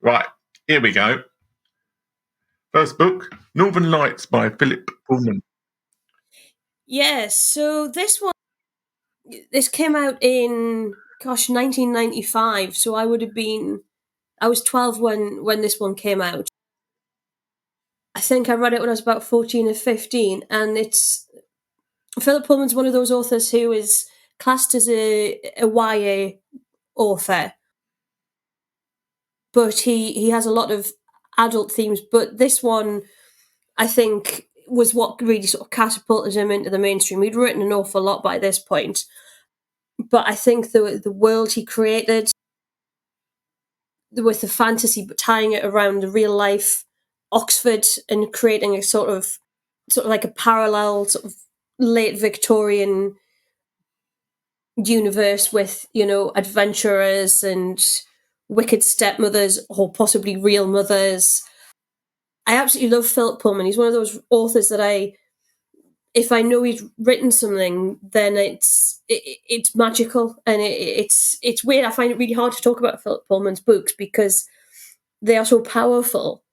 Right, here we go. First book, Northern Lights by Philip Pullman. Yes, so this came out in 1995. So I was 12 when this one came out. I think I read it when I was about 14 or 15, and Philip Pullman's one of those authors who is classed as a YA author, but he has a lot of adult themes. But this one, I think, was what really sort of catapulted him into the mainstream. He'd written an awful lot by this point, but I think the world he created with the fantasy, but tying it around the real life Oxford and creating a sort of like a parallel sort of late Victorian universe with, adventurers and wicked stepmothers or possibly real mothers. I absolutely love Philip Pullman. He's one of those authors that if I know he's written something, then it's magical, and it's weird. I find it really hard to talk about Philip Pullman's books because they are so powerful,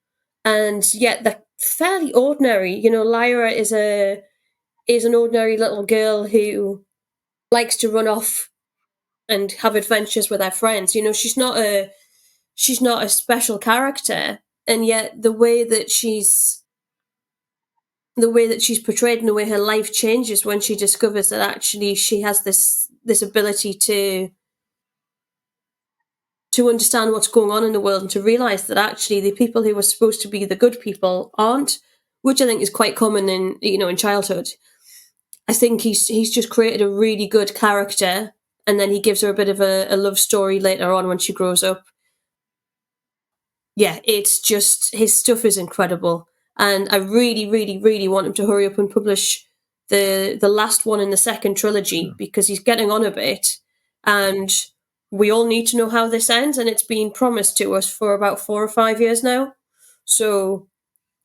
and yet they're fairly ordinary. Lyra is an ordinary little girl who likes to run off and have adventures with her friends. She's not a special character, and yet the way that she's portrayed and the way her life changes when she discovers that actually she has this ability to understand what's going on in the world and to realize that actually the people who were supposed to be the good people aren't, which I think is quite common in childhood. I think he's just created a really good character, and then he gives her a bit of a love story later on when she grows up. Yeah, it's just, his stuff is incredible. And I really, really, really want him to hurry up and publish the last one in the second trilogy, because he's getting on a bit, and we all need to know how this ends, and it's been promised to us for about 4 or 5 years now. So,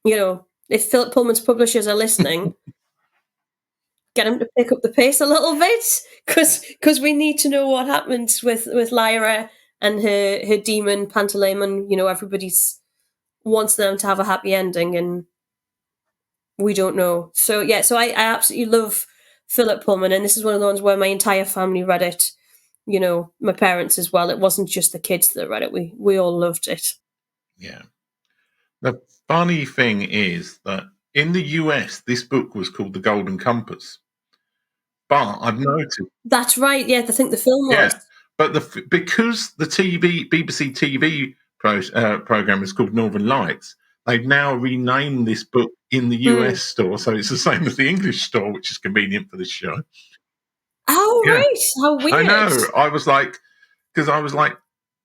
if Philip Pullman's publishers are listening, get him to pick up the pace a little bit, because we need to know what happens with Lyra and her demon Pantaleimon. Everybody's wants them to have a happy ending, and we don't know. So yeah, so I absolutely love Philip Pullman, and this is one of the ones where my entire family read it. My parents as well. It wasn't just the kids that read it. We all loved it. Yeah. The funny thing is that in the US, this book was called The Golden Compass. But I've noticed... That's right, yeah, I think the film was. Yeah, but because the BBC TV program is called Northern Lights, they've now renamed this book in the US store, so it's the same as the English store, which is convenient for this show. Oh, yeah. Right, how weird. I know, I was like,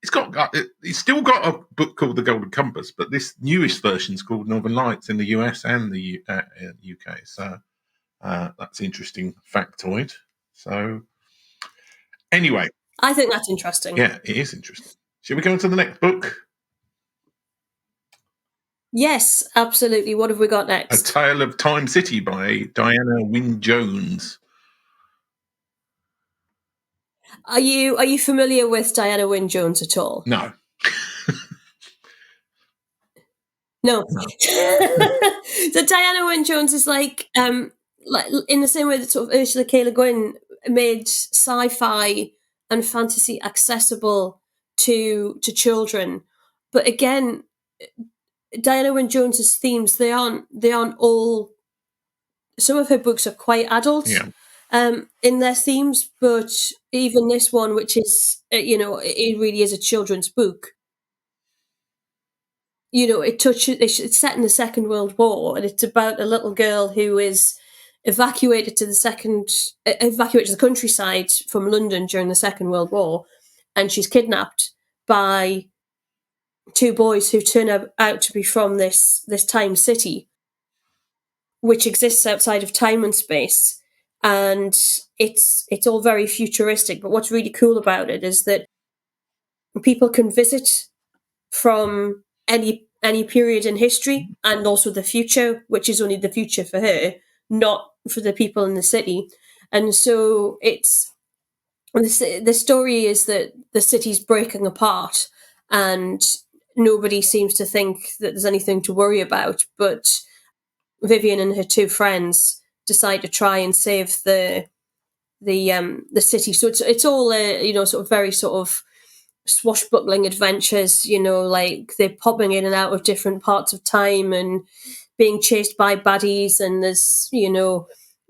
it's still got a book called The Golden Compass, but this newest version is called Northern Lights in the US and the UK. So that's an interesting factoid. So anyway. I think that's interesting. Yeah, it is interesting. Shall we go on to the next book? Yes, absolutely. What have we got next? A Tale of Time City by Diana Wynne Jones. Are you familiar with Diana Wynne Jones at all? No. No. So Diana Wynne Jones is like in the same way that sort of Ursula K. Le Guin made sci-fi and fantasy accessible to children. But again, Diana Wynne Jones's themes, they aren't all. Some of her books are quite adult. Yeah. In their themes, but even this one, which is, it really is a children's book. It's set in the Second World War, and it's about a little girl who is evacuated to the countryside from London during the Second World War, and she's kidnapped by 2 boys who turn out to be from this time city, which exists outside of time and space. And it's all very futuristic, but what's really cool about it is that people can visit from any period in history, and also the future, which is only the future for her, not for the people in the city. And so the story is that the city's breaking apart, and nobody seems to think that there's anything to worry about. But Vivian and her two friends decide to try and save the city. So it's all sort of very sort of swashbuckling adventures. Like they're popping in and out of different parts of time and being chased by baddies, and there's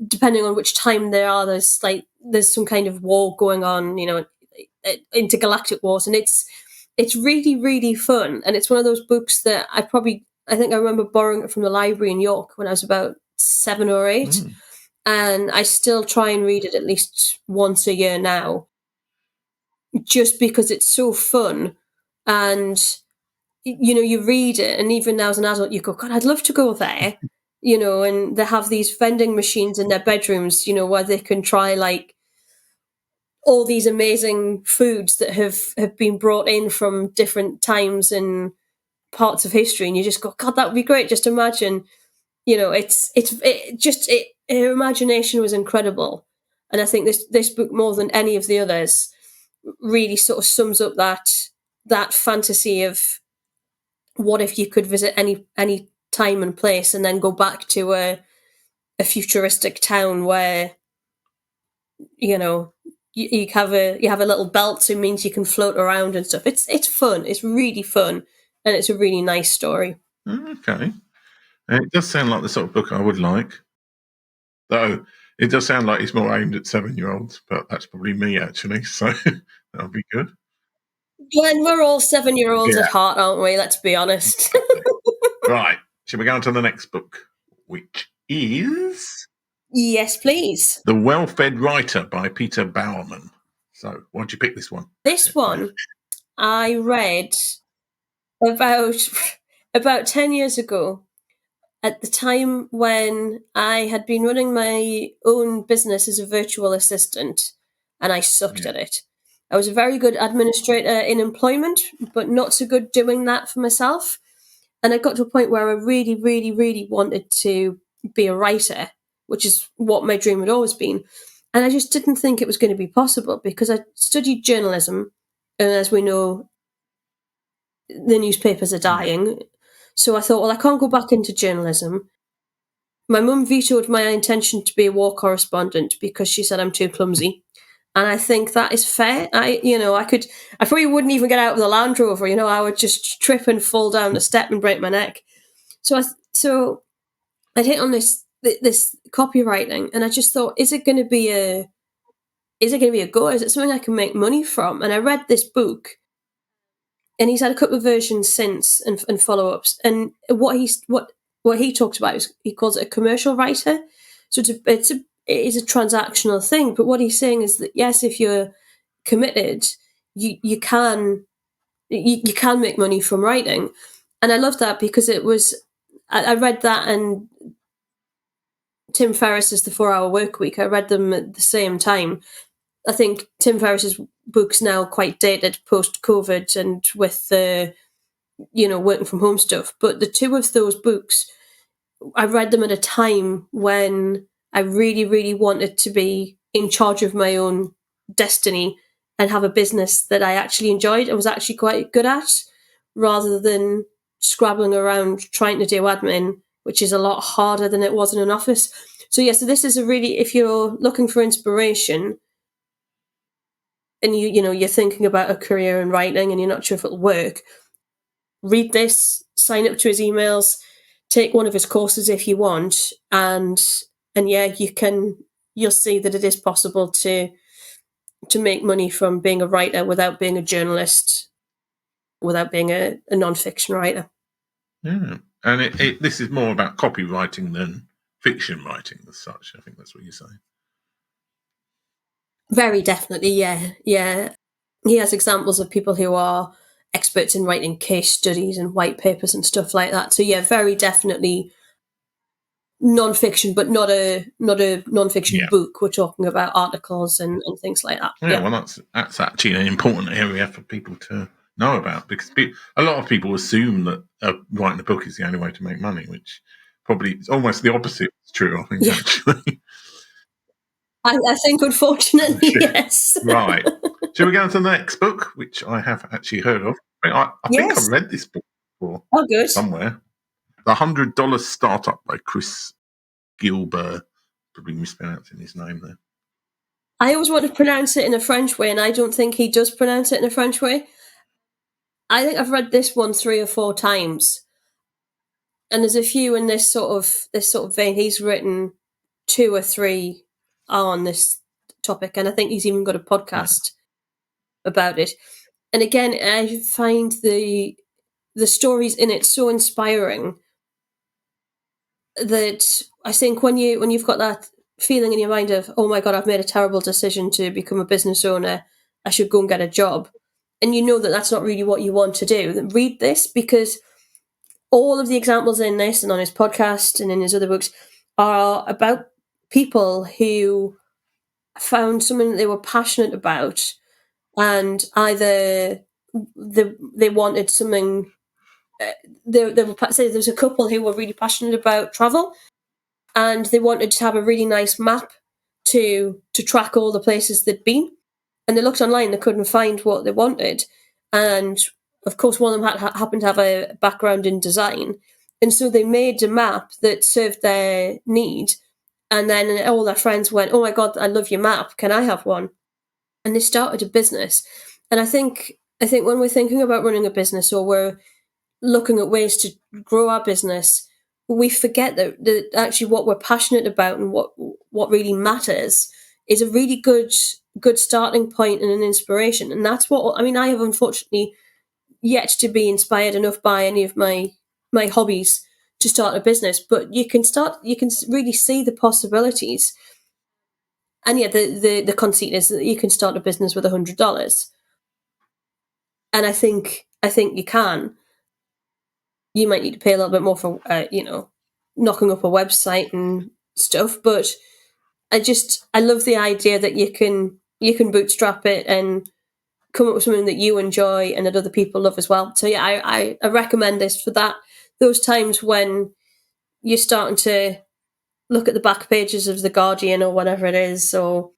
depending on which time they are, there's some kind of war going on, intergalactic wars, and it's really, really fun. And it's one of those books that I think I remember borrowing it from the library in York when I was about 7 or 8, and I still try and read it at least once a year now, just because it's so fun. And you read it, and even now as an adult, you go, God, I'd love to go there. And they have these vending machines in their bedrooms, where they can try like all these amazing foods that have been brought in from different times and parts of history. And you just go, God, that would be great. Just imagine, her imagination was incredible. And I think this book, more than any of the others, really sort of sums up that fantasy of what if you could visit any time and place and then go back to a futuristic town where you have a little belt, so it means you can float around and stuff. It's fun. It's really fun, and it's a really nice story. Okay, it does sound like the sort of book I would like, though it does sound like it's more aimed at 7-year-olds, but that's probably me actually, so that'll be good. Glenn, we're all 7-year-olds at heart, aren't we? Let's be honest. Right. Shall we go on to the next book, which is... Yes, please. The Well-Fed Writer by Peter Bowerman. So, why'd you pick this one? This one I read about 10 years ago, at the time when I had been running my own business as a virtual assistant, and I sucked at it. I was a very good administrator in employment, but not so good doing that for myself. And I got to a point where I really, really, really wanted to be a writer, which is what my dream had always been. And I just didn't think it was going to be possible because I studied journalism. And as we know, the newspapers are dying. So I thought, well, I can't go back into journalism. My mum vetoed my intention to be a war correspondent because she said I'm too clumsy. And I think that is fair. I probably wouldn't even get out of the Land Rover. I would just trip and fall down the step and break my neck. So I'd hit on this copywriting, and I just thought, is it going to be a go? Is it something I can make money from? And I read this book, and he's had a couple of versions since and follow-ups. And what he talks about is he calls it a commercial writer. So it is a transactional thing, but what he's saying is that yes, if you're committed, you can make money from writing. And I love that because I read that and Tim Ferriss's The 4-Hour Workweek. I read them at the same time. I think Tim Ferriss's book's now quite dated post-COVID and with the working from home stuff. But the two of those books, I read them at a time when I really, really wanted to be in charge of my own destiny and have a business that I actually enjoyed and was actually quite good at, rather than scrabbling around trying to do admin, which is a lot harder than it was in an office. So this is if you're looking for inspiration and you're thinking about a career in writing and you're not sure if it'll work, read this, sign up to his emails, take one of his courses if you want, and you'll see that it is possible to make money from being a writer without being a journalist, without being a non-fiction writer. Yeah. And this is more about copywriting than fiction writing as such. I think that's what you're saying. Very definitely, yeah. He has examples of people who are experts in writing case studies and white papers and stuff like that. So very definitely non-fiction, but not a non-fiction book. We're talking about articles and things like that. Yeah, well, that's actually an important area for people to know about, because a lot of people assume that writing a book is the only way to make money, which probably is almost the opposite is true, I think, actually. I think, unfortunately, yes. Right. Shall we go on to the next book, which I have actually heard of? I think I've read this book before. Oh, good. Somewhere. The $100 Startup by Chris Guillebeau. Probably mispronouncing his name there. I always want to pronounce it in a French way, and I don't think he does pronounce it in a French way. I think I've read this one 3 or 4 times, and there's a few in this sort of vein. He's written 2 or 3 on this topic, and I think he's even got a podcast about it. And again, I find the stories in it so inspiring that I think when you've got that feeling in your mind of, oh my God, I've made a terrible decision to become a business owner, I should go and get a job, and you know that that's not really what you want to do, then read this, because all of the examples in this and on his podcast and in his other books are about people who found something that they were passionate about, and either they wanted something. Say there's a couple who were really passionate about travel, and they wanted to have a really nice map to track all the places they'd been. And they looked online, they couldn't find what they wanted. And of course, one of them happened to have a background in design. And so they made a map that served their need. And then all their friends went, oh my God, I love your map. Can I have one? And they started a business. And I think when we're thinking about running a business, or we're looking at ways to grow our business, we forget that actually what we're passionate about and what really matters is a really good starting point and an inspiration. And that's what, I mean, I have unfortunately yet to be inspired enough by any of my hobbies to start a business, but you can really see the possibilities. And yeah, the conceit is that you can start a business with $100. And I think you can. You might need to pay a little bit more for, knocking up a website and stuff. But I love the idea that you can bootstrap it and come up with something that you enjoy and that other people love as well. So yeah, I recommend this for those times when you're starting to look at the back pages of The Guardian or whatever it is, or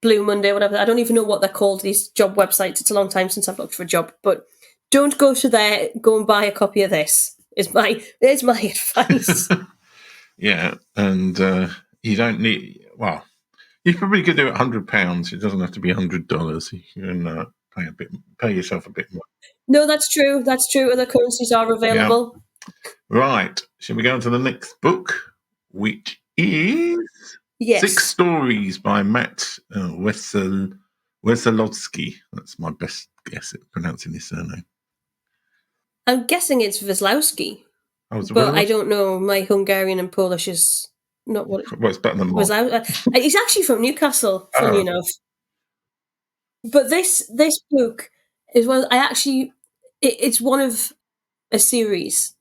Blue Monday, whatever. I don't even know what they're called, these job websites. It's a long time since I've looked for a job, but don't go to there. Go and buy a copy of this. Is my advice. Yeah, and you don't need. Well, you probably could do it £100. It doesn't have to be $100. You can pay yourself a bit more. No, that's true. That's true. Other currencies are available. Yeah. Right. Shall we go on to the next book, which is 6 Stories by Matt Wesolowski. That's my best guess at pronouncing his surname. I'm guessing it's Wesolowski. But I don't know. My Hungarian and Polish is not what it's better than mine. He's actually from Newcastle, funny enough. But this book is one. It's one of a series.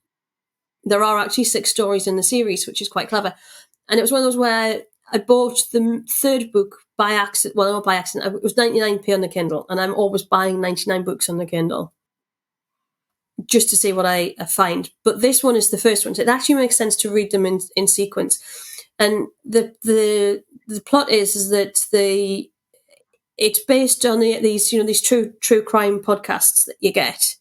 There are actually 6 stories in the series, which is quite clever. And it was one of those where I bought the 3rd book by accident. Well, not by accident. It was 99p on the Kindle, and I'm always buying 99 books on the Kindle just to see what I find. But this one is the first one, so it actually makes sense to read them in sequence. And the plot is that it's based on these true crime podcasts that you get,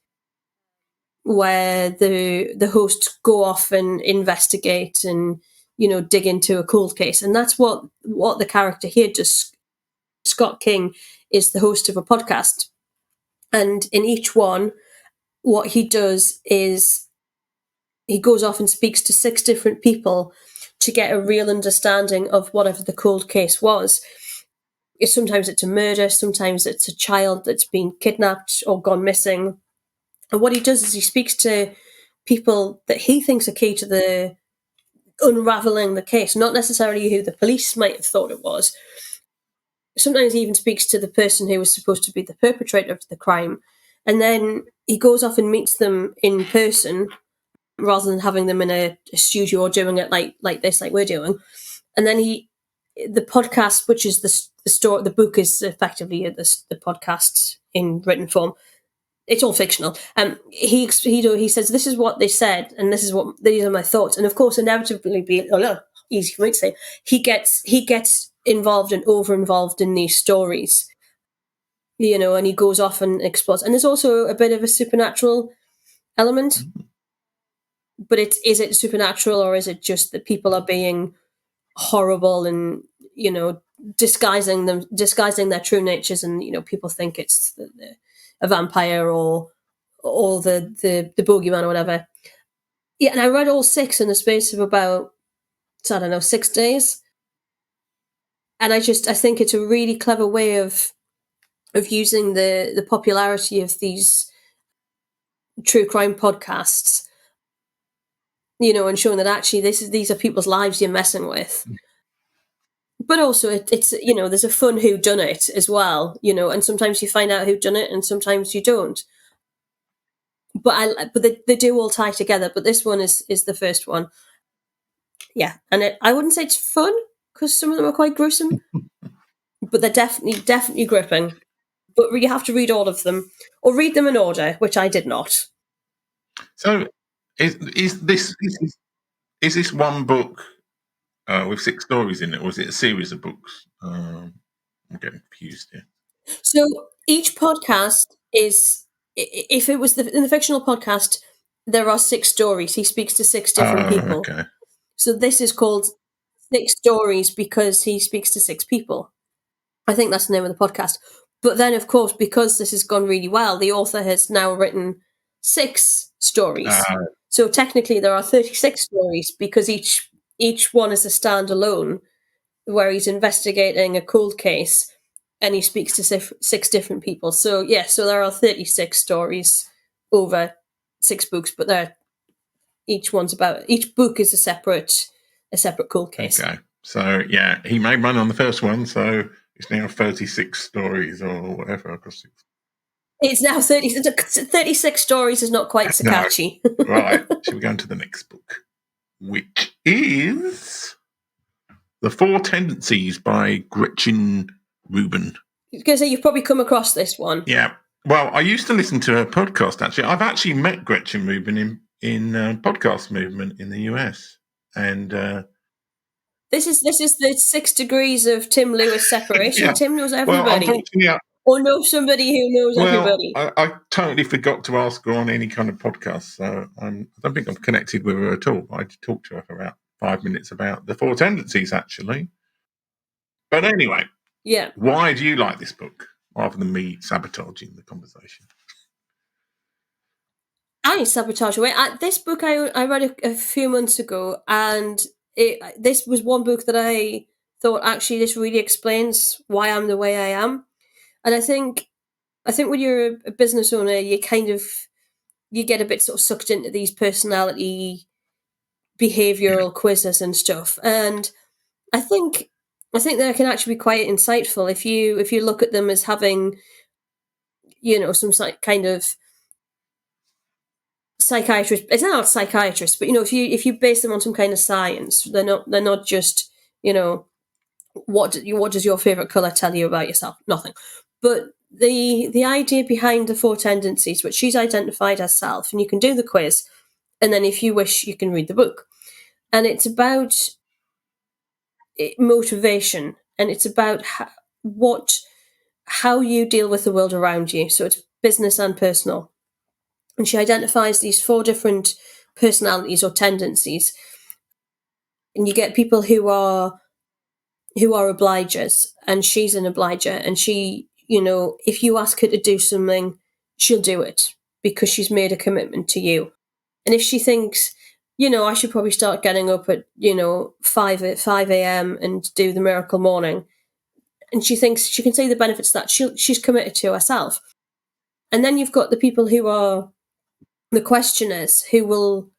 where the hosts go off and investigate and dig into a cold case, and that's what the character here does. Scott King is the host of a podcast, and in each one, what he does is he goes off and speaks to 6 different people to get a real understanding of whatever the cold case was. Sometimes it's a murder, sometimes it's a child that's been kidnapped or gone missing. And what he does is he speaks to people that he thinks are key to the unraveling the case, not necessarily who the police might have thought it was. Sometimes he even speaks to the person who was supposed to be the perpetrator of the crime. And then he goes off and meets them in person rather than having them in a studio or doing it like this, like we're doing. And then the podcast, which is the story, the book is effectively the podcast in written form. It's all fictional. He says, this is what they said, and these are my thoughts. And of course, inevitably, easy for me to say, he gets involved and over-involved in these stories. and he goes off and explodes. And there's also a bit of a supernatural element. But is it supernatural, or is it just that people are being horrible and, disguising their true natures, and, people think it's a vampire or the bogeyman or whatever. Yeah, and I read all 6 in the space of about, I don't know, 6 days. And I think it's a really clever way of using the popularity of these true crime podcasts, and showing that actually these are people's lives you're messing with. But also it's there's a fun whodunit as well, and sometimes you find out who done it and sometimes you don't. But they do all tie together. But this one is the first one. Yeah, and I wouldn't say it's fun because some of them are quite gruesome, but they're definitely gripping. But you have to read all of them, or read them in order, which I did not. So, is this one book with 6 stories in it, or is it a series of books? I'm getting confused here. So each podcast is, if it was in the fictional podcast, there are 6 stories. He speaks to 6 different people. Okay. So this is called 6 Stories because he speaks to 6 people. I think that's the name of the podcast. But then, of course, because this has gone really well, the author has now written 6 stories. So technically there are 36 stories because each one is a standalone where he's investigating a cold case and he speaks to 6 different people. So, yeah, so there are 36 stories over 6 books, but each book is a separate cold case. Okay. So, yeah, he made money on the first one, so it's now 36 stories or whatever. It's now 36 stories is not quite so catchy. Right. Shall we go on to the next book, which is The 4 Tendencies by Gretchen Rubin. I was going to say, you've probably come across this one. Yeah. Well, I used to listen to her podcast, actually. I've actually met Gretchen Rubin in podcast movement in the US. And this is the 6 degrees of Tim Lewis separation. Yeah. Tim knows everybody. Well, unfortunately, or know somebody who knows everybody. I totally forgot to ask her on any kind of podcast, so I don't think I'm connected with her at all. I talked to her for about 5 minutes about The 4 Tendencies, actually. But anyway, yeah. Why do you like this book rather than me sabotaging the conversation? I sabotage away. This book I read a few months ago, and this was one book that I thought, actually, this really explains why I'm the way I am. And I think when you're a business owner, you get a bit sort of sucked into these personality behavioral quizzes and stuff. And I think they can actually be quite insightful if you look at them as having, some kind of psychiatrist. It's not psychiatrist, but if you base them on some kind of science, they're not just what does your favorite color tell you about yourself? Nothing. But the idea behind the 4 tendencies, which she's identified as self, and you can do the quiz, and then if you wish, you can read the book. And it's about motivation, and it's about how you deal with the world around you. So it's business and personal. And she identifies these 4 different personalities or tendencies. And you get people who are obligers, and she's an obliger, and she, if you ask her to do something, she'll do it because she's made a commitment to you. And if she thinks, I should probably start getting up at 5 a.m. and do the miracle morning, and she thinks she can see the benefits of that, she's committed to herself. And then you've got the people who are the questioners, who will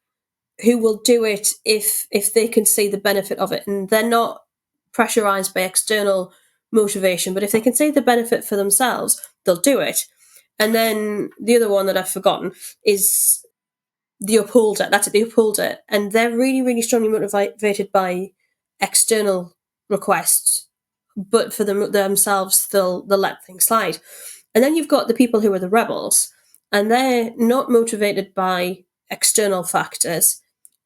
do it if they can see the benefit of it, and they're not pressurized by external motivation, but if they can see the benefit for themselves, they'll do it. And then the other one that I've forgotten is the upholder. That's it, the upholder. And they're really, really strongly motivated by external requests, but for themselves, they'll let things slide. And then you've got the people who are the rebels, and they're not motivated by external factors,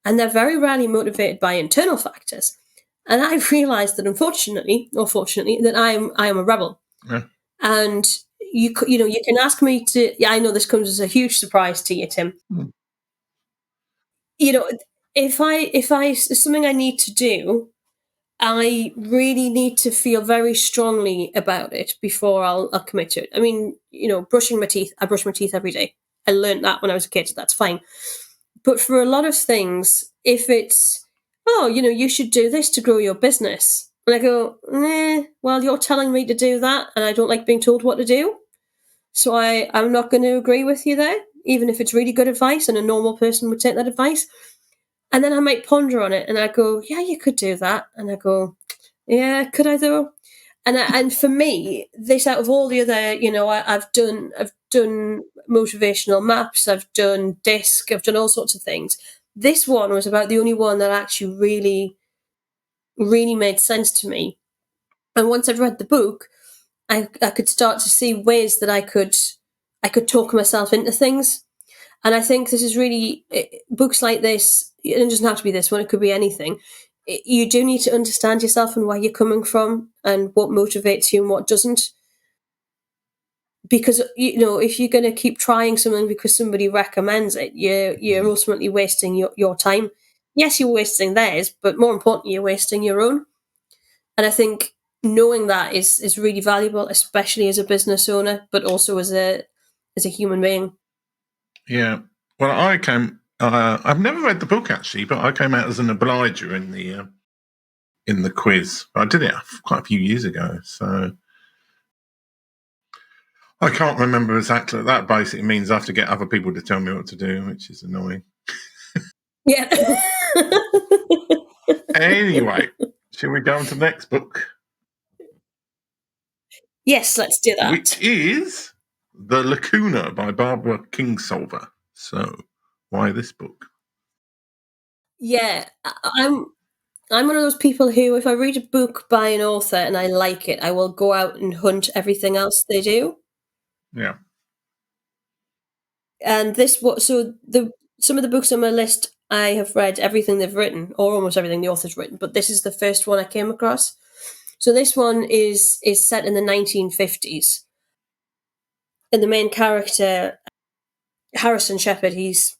and they're very rarely motivated by internal factors. And I've realised that, unfortunately or fortunately, that I am a rebel. Yeah. And you can ask me to. Yeah, I know this comes as a huge surprise to you, Tim. Mm. You know, if it's something I need to do, I really need to feel very strongly about it before I'll commit to it. I mean, brushing my teeth. I brush my teeth every day. I learned that when I was a kid. That's fine. But for a lot of things, if it's, oh, you should do this to grow your business. And I go, well, you're telling me to do that, and I don't like being told what to do. So I'm not going to agree with you there, even if it's really good advice and a normal person would take that advice. And then I might ponder on it and I go, yeah, you could do that. And I go, yeah, could I though? And for me, this out of all the other, I've done motivational maps, I've done disc, I've done all sorts of things. This one was about the only one that actually really, really made sense to me. And once I've read the book, I could start to see ways that I could talk myself into things. And I think this is really, books like this, it doesn't have to be this one, it could be anything. You do need to understand yourself and where you're coming from and what motivates you and what doesn't. Because, if you're going to keep trying something because somebody recommends it, you're ultimately wasting your time. Yes, you're wasting theirs, but more importantly, you're wasting your own. And I think knowing that is really valuable, especially as a business owner, but also as a human being. Yeah. Well, I've never read the book actually, but I came out as an obliger in the quiz. I did it quite a few years ago, so I can't remember exactly. That basically means I have to get other people to tell me what to do, which is annoying. Yeah. Anyway, shall we go on to the next book? Yes, let's do that. Which is The Lacuna by Barbara Kingsolver. So, why this book? Yeah, I'm one of those people who, if I read a book by an author and I like it, I will go out and hunt everything else they do. Yeah. And some of the books on my list, I have read everything they've written, or almost everything the author's written. But this is the first one I came across. So this one is set in the 1950s, and the main character, Harrison Shepherd, he's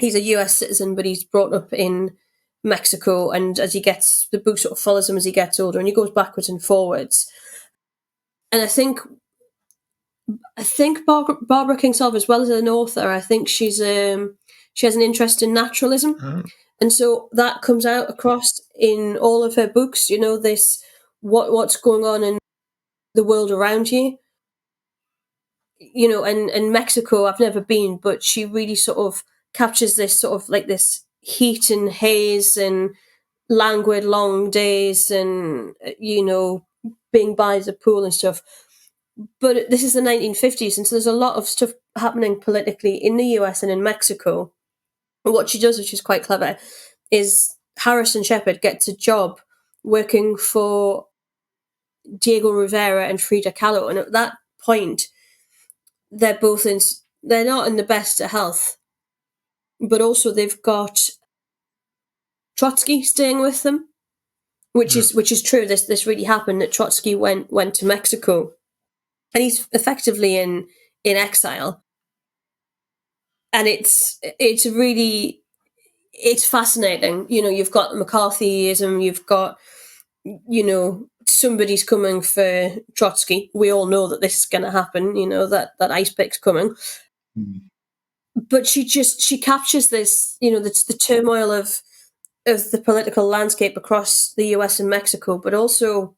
a US citizen, but he's brought up in Mexico, and the book sort of follows him as he gets older, and he goes backwards and forwards. And I think Barbara Kingsolver, as well as an author, I think she has an interest in naturalism, and so that comes out across in all of her books. This what's going on in the world around you. And Mexico, I've never been, but she really sort of captures this sort of like this heat and haze and languid long days and being by the pool and stuff. But this is the 1950s, and so there's a lot of stuff happening politically in the US and in Mexico. And what she does, which is quite clever, is Harrison Shepherd gets a job working for Diego Rivera and Frida Kahlo, and at that point they're not in the best of health, but also they've got Trotsky staying with them, which is true. This really happened, that Trotsky went to Mexico, and he's effectively in exile. And it's really, it's fascinating. You've got McCarthyism, you've got somebody's coming for Trotsky. We all know that this is going to happen. That ice pick's coming. But she captures this, the turmoil of the political landscape across the US and Mexico, but also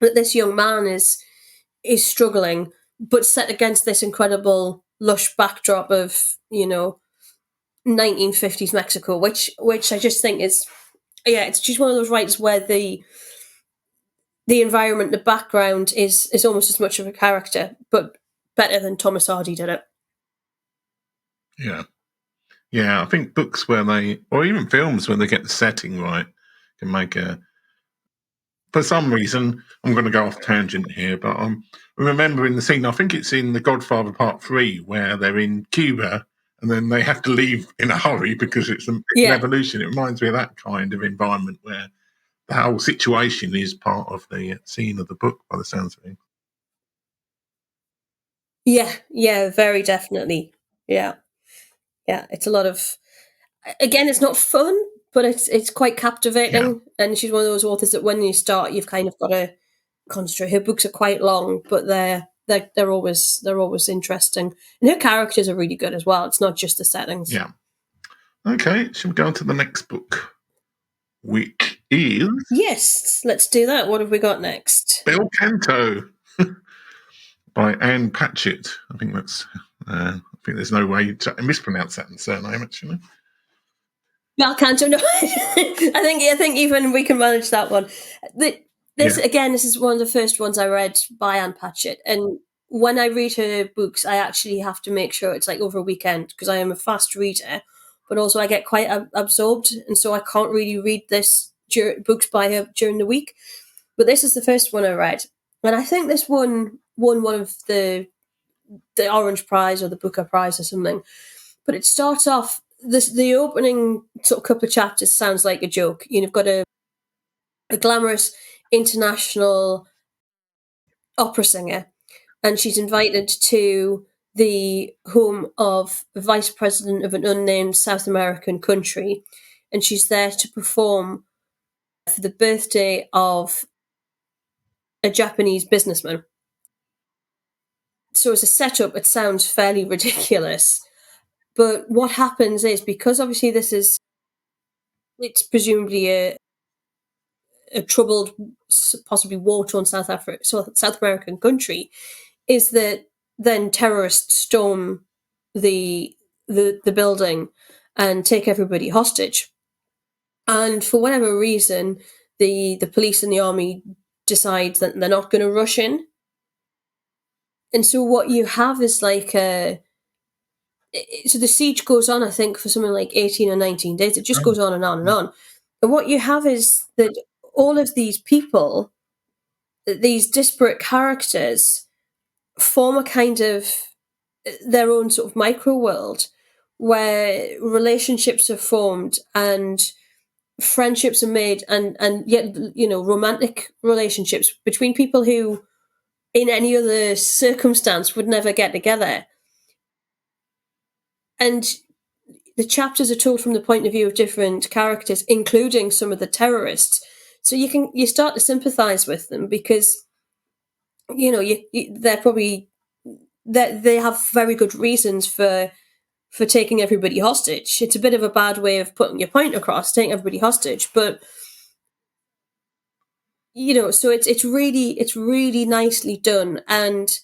that this young man is struggling, but set against this incredible lush backdrop of 1950s Mexico, which I just think is, it's just one of those writers where the environment, the background is almost as much of a character, but better than Thomas Hardy did it. Yeah, I think books or even films where they get the setting right can make for some reason, I'm going to go off tangent here, but I'm remembering the scene, I think it's in The Godfather Part 3, where they're in Cuba and then they have to leave in a hurry because it's an revolution. It reminds me of that kind of environment where the whole situation is part of the scene of the book, by the sounds of it. Yeah, very definitely. Yeah, it's a lot of. Again, it's not fun, but it's quite Yeah. captivating. And she's one of those authors that when you start, you've kind of got to concentrate. Her books are quite long, but they're always interesting, and her characters are really good as well. It's not just the settings. Yeah. Okay, shall we go on to the next book, which is Yes, let's do that. What have we got next? Bel Canto by Ann Patchett. I think that's. I think there's no way to mispronounce that surname, actually. Bel Canto. No, I think even we can manage that one. This is one of the first ones I read by Ann Patchett, and when I read her books, I actually have to make sure it's like over a weekend because I am a fast reader, but also I get quite absorbed, and so I can't really read books by her during the week. But this is the first one I read, and I think this one won one of the Orange Prize or the Booker Prize or something. But it starts off the opening sort of couple of chapters sounds like a joke. You've got a glamorous international opera singer, and she's invited to the home of a vice president of an unnamed South American country, and she's there to perform for the birthday of a Japanese businessman. So as a setup, it sounds fairly ridiculous. But what happens is, because obviously it's presumably a troubled, possibly war-torn South American country, is that then terrorists storm the the building and take everybody hostage. And for whatever reason, the police and the army decide that they're not going to rush in. And so what you have is like so the siege goes on, I think, for something like 18 or 19 days. It just goes on and on and on. And what you have is that all of these people, these disparate characters, form a kind of their own sort of micro world where relationships are formed and friendships are made, and yet, romantic relationships between people who in any other circumstance would never get together. And the chapters are told from the point of view of different characters, including some of the terrorists. So you start to sympathize with them because they're probably they have very good reasons for taking everybody hostage. It's a bit of a bad way of putting your point across, taking everybody hostage, but so it's really nicely done, and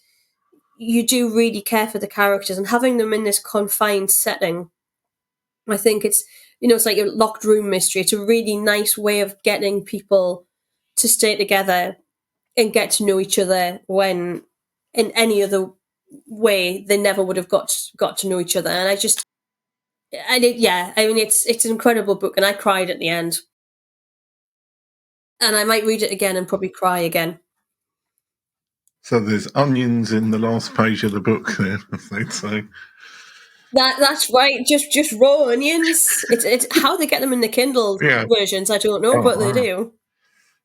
you do really care for the characters, and having them in this confined setting, I think it's like a locked room mystery. It's a really nice way of getting people to stay together and get to know each other when in any other way they never would have got to know each other. And it's an incredible book, and I cried at the end, and I might read it again and probably cry again. So there's onions in the last page of the book there, as they'd say. That's right, just raw onions. It's how they get them in the Kindle versions, I don't know, but they do.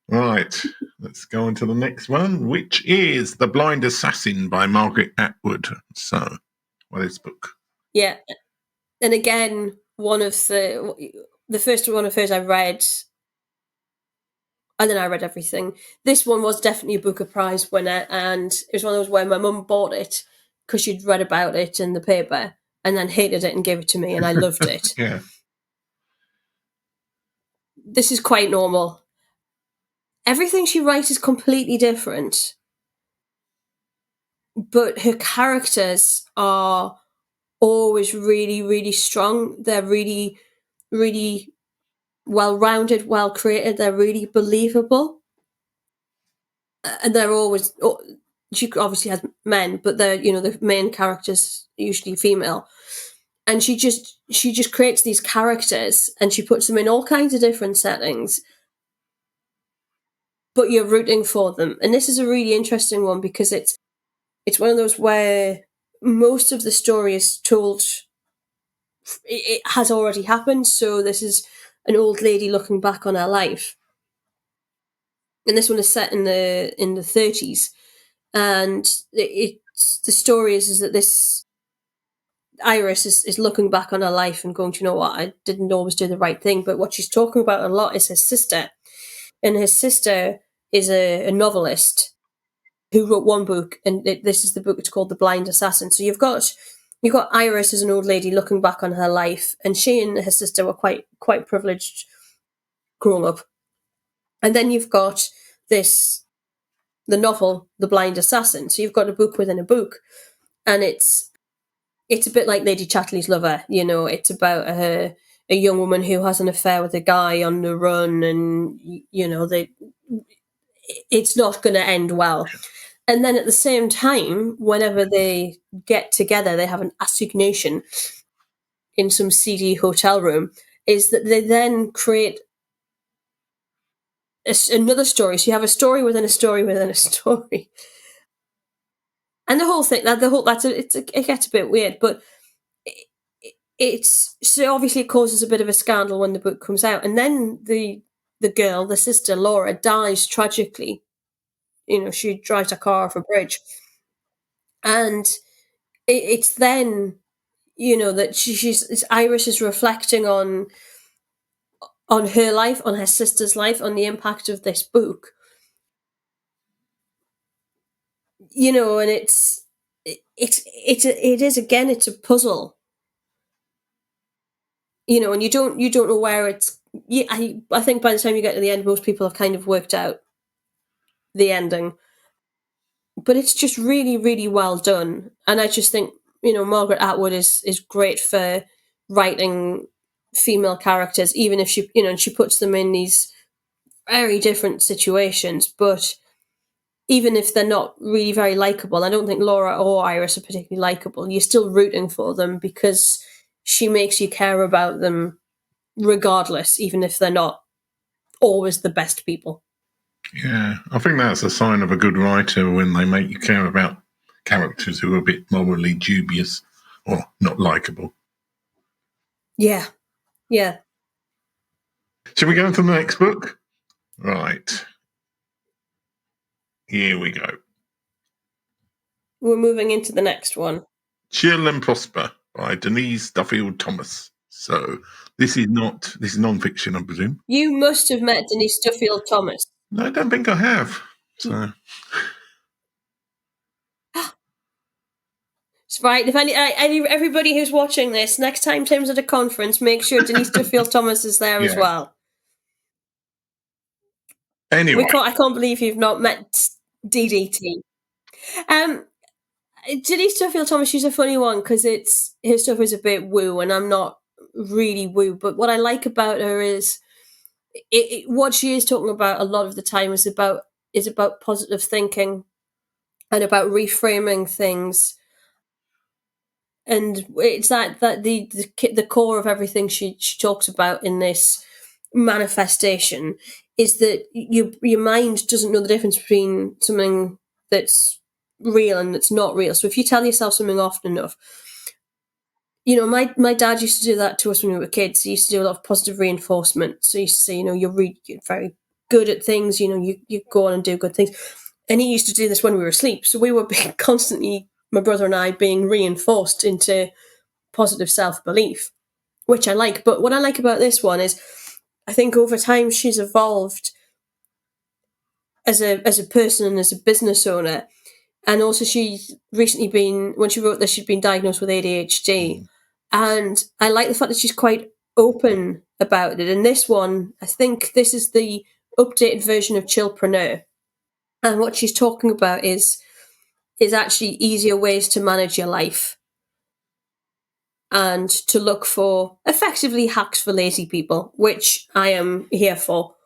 Right, let's go on to the next one, which is The Blind Assassin by Margaret Atwood. So, this book? Yeah, and again, one of the first one of hers I read, and then I read everything. This one was definitely a Booker Prize winner, and it was one of those where my mum bought it because she'd read about it in the paper and then hated it and gave it to me, and I loved it. Yeah. This is quite normal. Everything she writes is completely different, but her characters are always really, really strong. They're really, really well-rounded, well-created. They're really believable. And they're always... she obviously has men, but they're, the main character's usually female. And she just creates these characters, and she puts them in all kinds of different settings, but you're rooting for them. And this is a really interesting one because it's one of those where most of the story is told, it has already happened, so this is an old lady looking back on her life. And this one is set in the 30s, and the story is that this Iris is looking back on her life and going, you know what, I didn't always do the right thing. But what she's talking about a lot is his sister. And his sister is a novelist who wrote one book, and this is the book. It's called The Blind Assassin. So you've got Iris as an old lady looking back on her life, and she and her sister were quite privileged growing up. And then you've got the novel The Blind Assassin. So you've got a book within a book, and it's a bit like Lady Chatterley's Lover. It's about a young woman who has an affair with a guy on the run, and it's not going to end well. And then at the same time, whenever they get together, they have an assignation in some seedy hotel room, is that they then create another story. So you have a story within a story within a story. And the whole thing, it gets a bit weird, but so obviously it causes a bit of a scandal when the book comes out. And then the girl, the sister, Laura, dies tragically. She drives a car off a bridge. And it's then, that Iris is reflecting on her life, on her sister's life, on the impact of this book. And it is again, it's a puzzle. And you don't know where it's. I think by the time you get to the end, most people have kind of worked out the ending. But it's just really, really well done. And I just think, Margaret Atwood is great for writing female characters, even if she, and she puts them in these very different situations. But even if they're not really very likable, I don't think Laura or Iris are particularly likable. You're still rooting for them because she makes you care about them regardless, even if they're not always the best people. Yeah, I think that's a sign of a good writer when they make you care about characters who are a bit morally dubious or not likable. Yeah. Shall we go on to the next book? Right. Here we go. We're moving into the next one. Chill and Prosper by Denise Duffield-Thomas. So this is non-fiction, I presume. You must have met Denise Duffield-Thomas. No, I don't think I have. So. Right, if everybody who's watching this, next time Tim's at a conference, make sure Denise Duffield-Thomas is there as well. Anyway. I can't believe you've not met DDT. Denise Duffield-Thomas, she's a funny one because her stuff is a bit woo, and I'm not really woo. But what I like about her is what she is talking about a lot of the time is about positive thinking and about reframing things. And it's that the core of everything she talks about in this manifestation is that your mind doesn't know the difference between something that's real and that's not real. So if you tell yourself something often enough, my dad used to do that to us when we were kids. He used to do a lot of positive reinforcement. So he used to say, you're very good at things, you go on and do good things. And he used to do this when we were asleep. So we were constantly, my brother and I, being reinforced into positive self-belief, which I like. But what I like about this one is I think over time she's evolved as a person and as a business owner. And also she's recently when she wrote this, she'd been diagnosed with ADHD. And I like the fact that she's quite open about it. And this one, I think this is the updated version of Chillpreneur. And what she's talking about is actually easier ways to manage your life and to look for effectively hacks for lazy people, which I am here for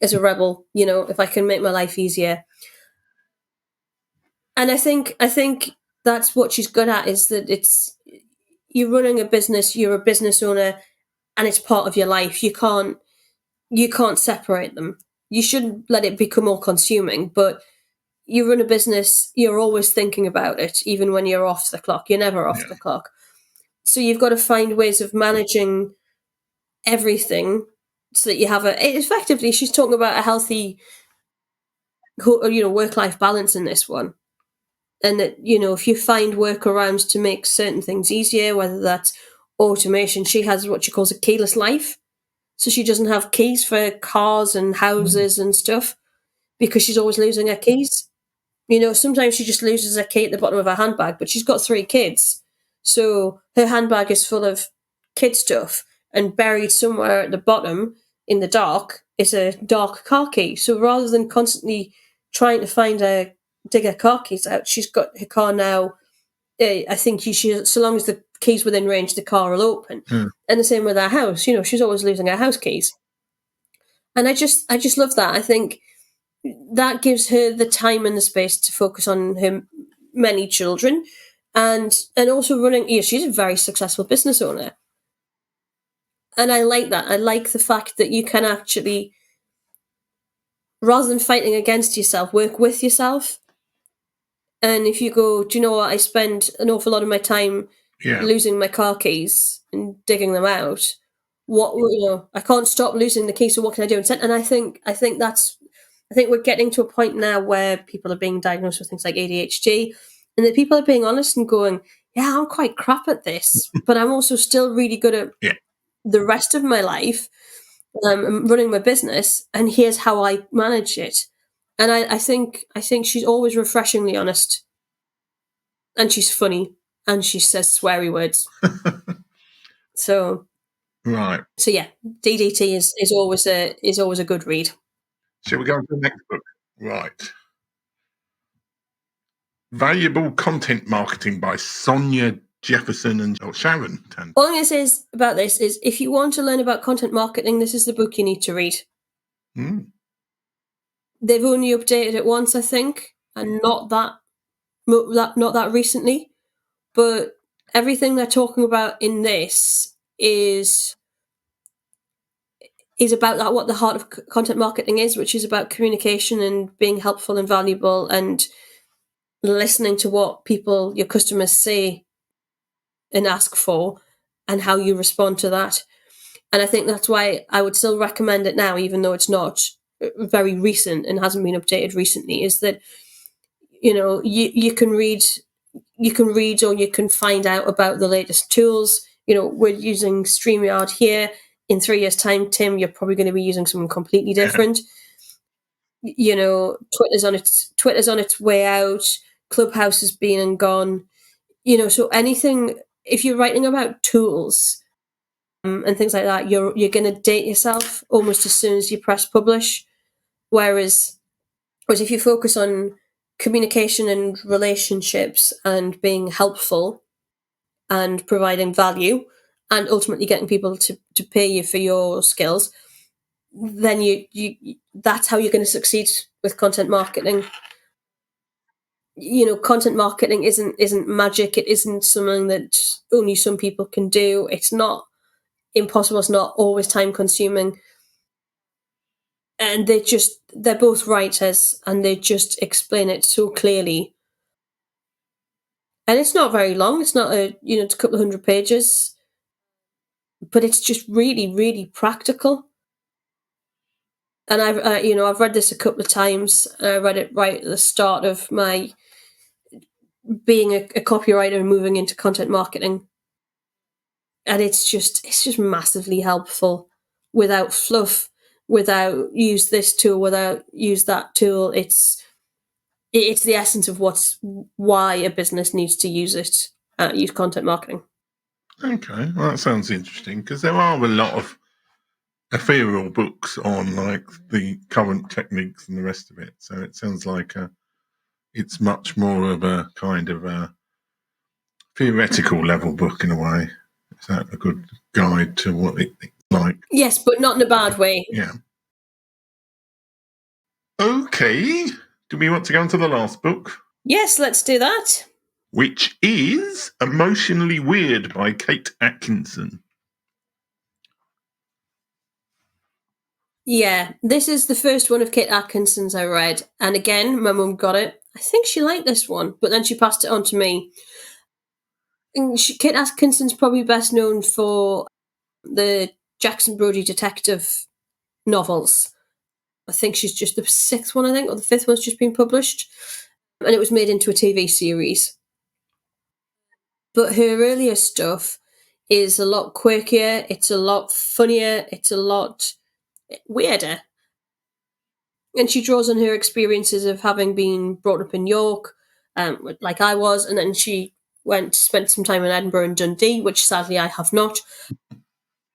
as a rebel, if I can make my life easier. And I think that's what she's good at, is that you're running a business, you're a business owner, and it's part of your life. You can't separate them. You shouldn't let it become all consuming, but you run a business, you're always thinking about it, even when you're off the clock. You're never off the clock. So you've got to find ways of managing everything so that you have effectively, she's talking about a healthy, work-life balance in this one. and that, if you find workarounds to make certain things easier, whether that's automation, she has what she calls a keyless life. So she doesn't have keys for cars and houses and stuff because she's always losing her keys. Sometimes she just loses her key at the bottom of her handbag, but she's got 3 kids. So her handbag is full of kid stuff, and buried somewhere at the bottom in the dark is a dark car key. So rather than constantly trying to dig her car keys out, she's got her car now. I think she so long as the keys within range, the car will open. And the same with our house. She's always losing her house keys. And I just love that. I think that gives her the time and the space to focus on her many children, and also running. She's a very successful business owner, and I like that. I like the fact that you can actually, rather than fighting against yourself, work with yourself. And if you go, do you know what? I spend an awful lot of my time losing my car keys and digging them out. I can't stop losing the keys. So what can I do instead? And I think we're getting to a point now where people are being diagnosed with things like ADHD, and that people are being honest and going, yeah, I'm quite crap at this, but I'm also still really good at the rest of my life. I'm running my business, and here's how I manage it. And I think she's always refreshingly honest, and she's funny, and she says sweary words. So right. So yeah, DDT is always a good read. Shall we go on to the next book? Right. Valuable Content Marketing by Sonja, Jefferson, and Sharon. All I'm going to say about this is, if you want to learn about content marketing, this is the book you need to read. They've only updated it once, I think, and not that recently. But everything they're talking about in this is about that, what the heart of content marketing is, which is about communication and being helpful and valuable and listening to what your customers say and ask for, and how you respond to that. And I think that's why I would still recommend it now, even though it's not very recent and hasn't been updated recently, is that, you can read or you can find out about the latest tools. We're using StreamYard here. In 3 years' time, Tim, you're probably going to be using something completely different. Twitter's on its way out. Clubhouse has been and gone. So anything, if you're writing about tools and things like that, you're going to date yourself almost as soon as you press publish. Whereas if you focus on communication and relationships and being helpful and providing value and ultimately getting people to pay you for your skills, then you that's how you're going to succeed with content marketing. Content marketing isn't magic. It isn't something that only some people can do. It's not impossible. It's not always time consuming. And they're both writers, and they just explain it so clearly. And it's not very long. It's not it's a couple of 100 pages, but it's just really, really practical. And I've read this a couple of times. I read it right at the start of my being a copywriter and moving into content marketing. And it's just massively helpful, without fluff, without use this tool, without use that tool. It's the essence of why a business needs to use it, use content marketing. Okay, well, that sounds interesting, because there are a lot of ephemeral books on like the current techniques and the rest of it. So it sounds like it's much more of a kind of a theoretical level book in a way. Is that a good guide to what it's like? Yes, but not in a bad way. Yeah. Okay. Do we want to go on to the last book? Yes, let's do that. Which is Emotionally Weird by Kate Atkinson. Yeah, this is the first one of Kate Atkinson's I read. And again, my mum got it. I think she liked this one, but then she passed it on to me. Kate Atkinson's probably best known for the Jackson Brodie detective novels. I think she's just the 6th one, or the 5th one's just been published. and it was made into a TV series. But her earlier stuff is a lot quirkier, it's a lot funnier, it's a lot weirder. And she draws on her experiences of having been brought up in York, like I was, and then she spent some time in Edinburgh and Dundee, which sadly I have not.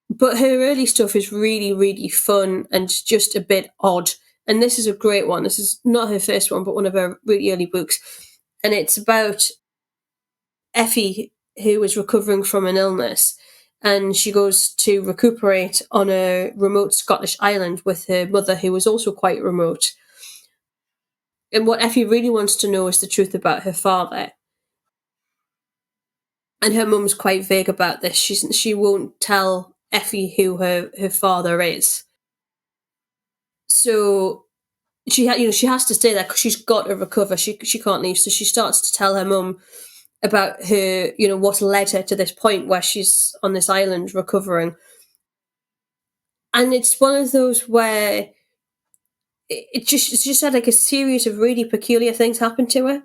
But her early stuff is really, really fun and just a bit odd. And this is a great one. This is not her first one, but one of her really early books. And it's about Effie, who is recovering from an illness, and she goes to recuperate on a remote Scottish island with her mother, who was also quite remote. And what Effie really wants to know is the truth about her father. And her mum's quite vague about this. She won't tell Effie who her father is. So she has to stay there because she's got to recover. She can't leave. So she starts to tell her mum about her, what led her to this point where she's on this island recovering. And it's one of those where it's just had like a series of really peculiar things happen to her,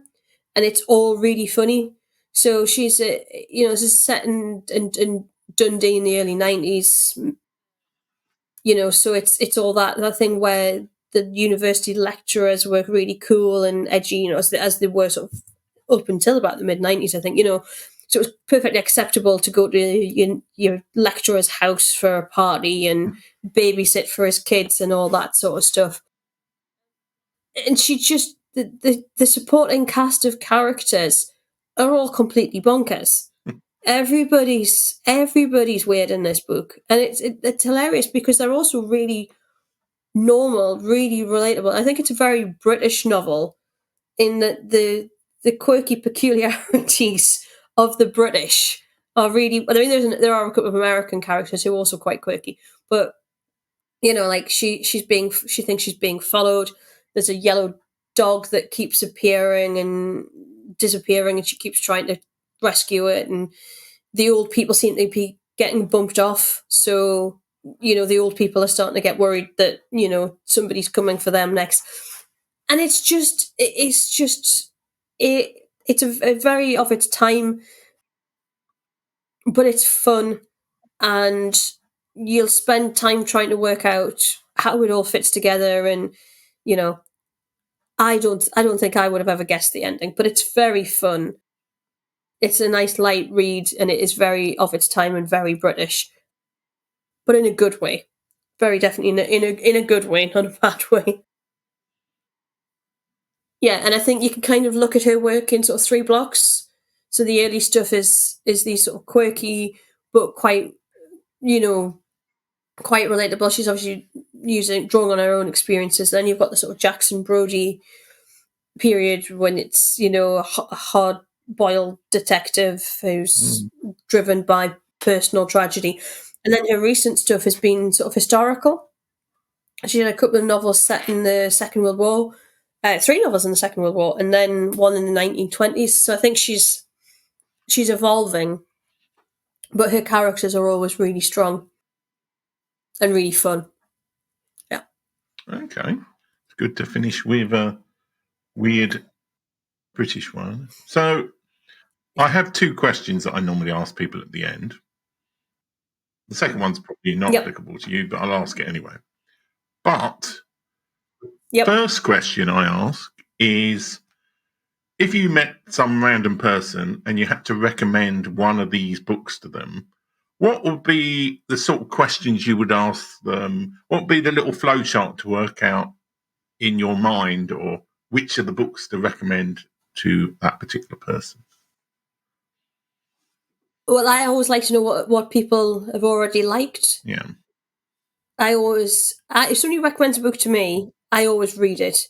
and it's all really funny. So she's this is set in Dundee in the early 90s. So it's all that thing where the university lecturers were really cool and edgy, as they were sort of up until about the mid 90s, I think. So it was perfectly acceptable to go to your lecturer's house for a party and babysit for his kids and all that sort of stuff. And she just the supporting cast of characters are all completely bonkers. Everybody's weird in this book, and it's hilarious because they're also really normal, really relatable. I think it's a very British novel in that the quirky peculiarities of the British are really. I mean, there are a couple of American characters who are also quite quirky, but like she thinks she's being followed. There's a yellow dog that keeps appearing and disappearing, and she keeps trying to rescue it. And the old people seem to be getting bumped off, so the old people are starting to get worried that somebody's coming for them next. And it's a very of its time, but it's fun, and you'll spend time trying to work out how it all fits together. And I don't think I would have ever guessed the ending, but it's very fun. It's a nice light read, and it is very of its time and very British, but in a good way. Very definitely in a good way, not a bad way. Yeah, and I think you can kind of look at her work in sort of 3 blocks. So the early stuff is these sort of quirky but quite quite relatable. She's obviously drawing on her own experiences. Then you've got the sort of Jackson Brodie period when it's a hard-boiled detective who's driven by personal tragedy. And then her recent stuff has been sort of historical. She had a couple of novels set in the Second World War, 3 novels in the Second World War, and then one in the 1920s. So I think she's evolving, but her characters are always really strong and really fun. Yeah. Okay. It's good to finish with a weird British one. So I have 2 questions that I normally ask people at the end. The second one's probably not applicable to you, but I'll ask it anyway. But first question I ask is, if you met some random person and you had to recommend one of these books to them, what would be the sort of questions you would ask them? What would be the little flowchart to work out in your mind, or which of the books to recommend to that particular person? Well, I always like to know what people have already liked. Yeah. If somebody recommends a book to me, I always read it.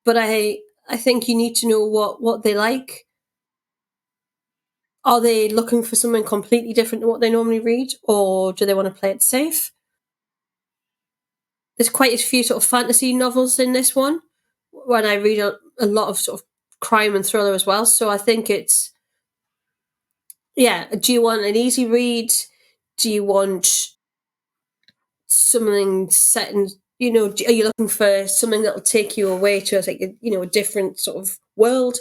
But I think you need to know what they like. Are they looking for something completely different than what they normally read, or do they want to play it safe? There's quite a few sort of fantasy novels in this one, when I read a lot of sort of crime and thriller as well. So I think it's, do you want an easy read? Do you want something set in You know, are you looking for something that will take you away to like a different sort of world,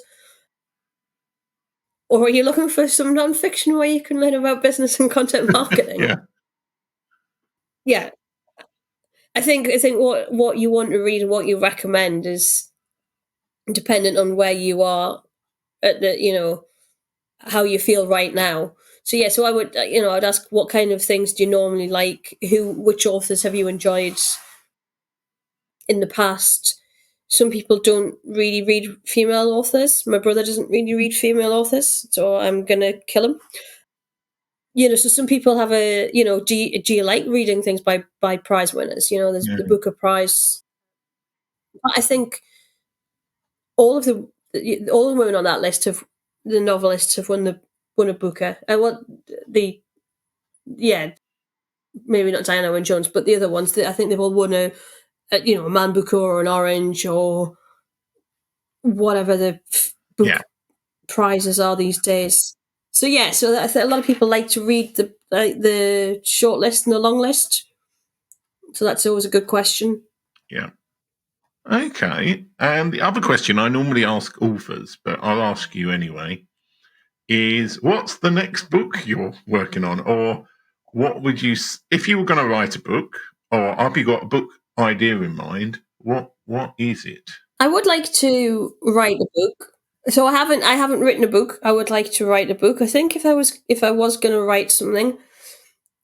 or are you looking for some non-fiction where you can learn about business and content marketing? Yeah. Yeah, I think what you want to read and what you recommend is dependent on where you are at the how you feel right now. So yeah, so I would I'd ask what kind of things do you normally like? Which authors have you enjoyed in the past? Some people don't really read female authors. My brother doesn't really read female authors, so I'm gonna kill him. So some people have do you like reading things by prize winners? There's Yeah. the Booker Prize. I think all of all the women on that list have the novelists have won a Booker. And what the yeah, maybe not Diana Wynne Jones, but the other ones, I think they've all won a Man Booker or an Orange or whatever the book Yeah. prizes are these days. So yeah, so I think a lot of people like to read the short list and the long list. So that's always a good question. Yeah. Okay. And the other question I normally ask authors, but I'll ask you anyway, is what's the next book you're working on? Or what would you, if you were going to write a book, or have you got a book idea in mind, what is it? I would like to write a book. So I haven't written a book. I would like to write a book. I think if I was going to write something,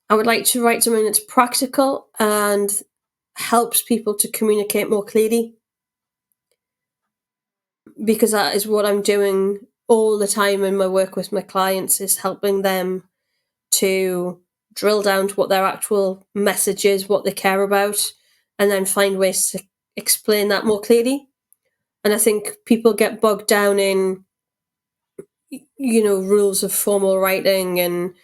I would like to write something that's practical and helps people to communicate more clearly, because that is what I'm doing all the time in my work with my clients, is helping them to drill down to what their actual message is, what they care about, and then find ways to explain that more clearly. And I think people get bogged down in rules of formal writing and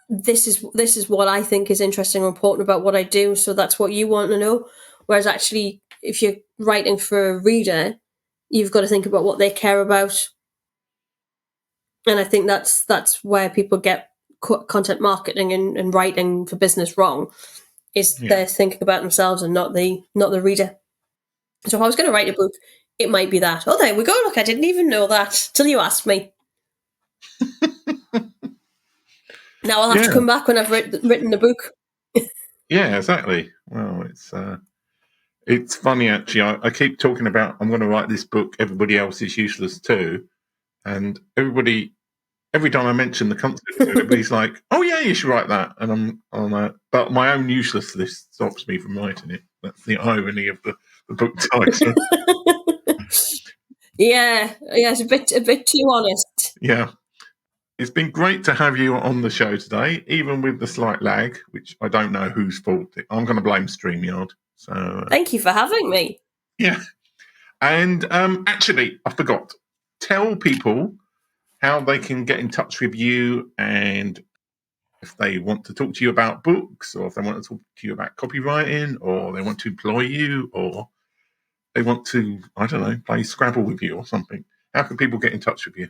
this is what I think is interesting or important about what I do, so that's what you want to know. Whereas actually, if you're writing for a reader, you've got to think about what they care about. And I think that's where people get content marketing and writing for business wrong, is they're thinking about themselves and not the reader. So if I was going to write a book, it might be that. Oh, there we go. Look, I didn't even know that till you asked me. Now I'll have to come back when I've written the book. Yeah, exactly. Well, it's funny actually. I keep talking about I'm going to write this book. Everybody else is useless too, and every time I mention the concept, everybody's like, "Oh yeah, you should write that," and but my own uselessness stops me from writing it. That's the irony of the book title. Yeah, it's a bit too honest. Yeah. It's been great to have you on the show today, even with the slight lag, which I don't know whose fault. I'm going to blame StreamYard. So thank you for having me. Yeah. And actually, I forgot. Tell people how they can get in touch with you, and if they want to talk to you about books, or if they want to talk to you about copywriting, or they want to employ you, or they want to, I don't know, play Scrabble with you or something. How can people get in touch with you?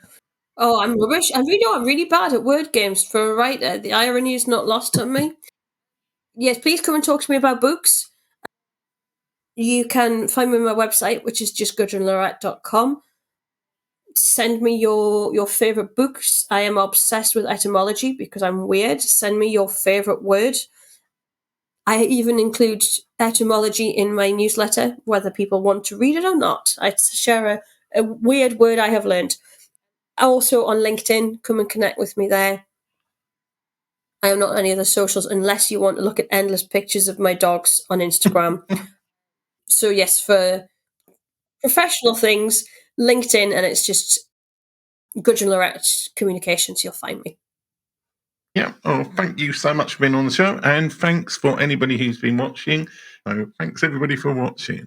Oh, I'm rubbish. I'm really bad at word games for a writer. The irony is not lost on me. Yes, please come and talk to me about books. You can find me on my website, which is just gudrunlauret.com. Send me your favourite books. I am obsessed with etymology because I'm weird. Send me your favourite word. I even include etymology in my newsletter, whether people want to read it or not. I share a weird word I have learned. Also on LinkedIn, come and connect with me there. I am not on any other socials unless you want to look at endless pictures of my dogs on Instagram. So yes, for professional things, LinkedIn, and it's just Gudrun Lauret Communications, you'll find me. Yeah. Oh, thank you so much for being on the show, and thanks for anybody who's been watching. Thanks everybody for watching.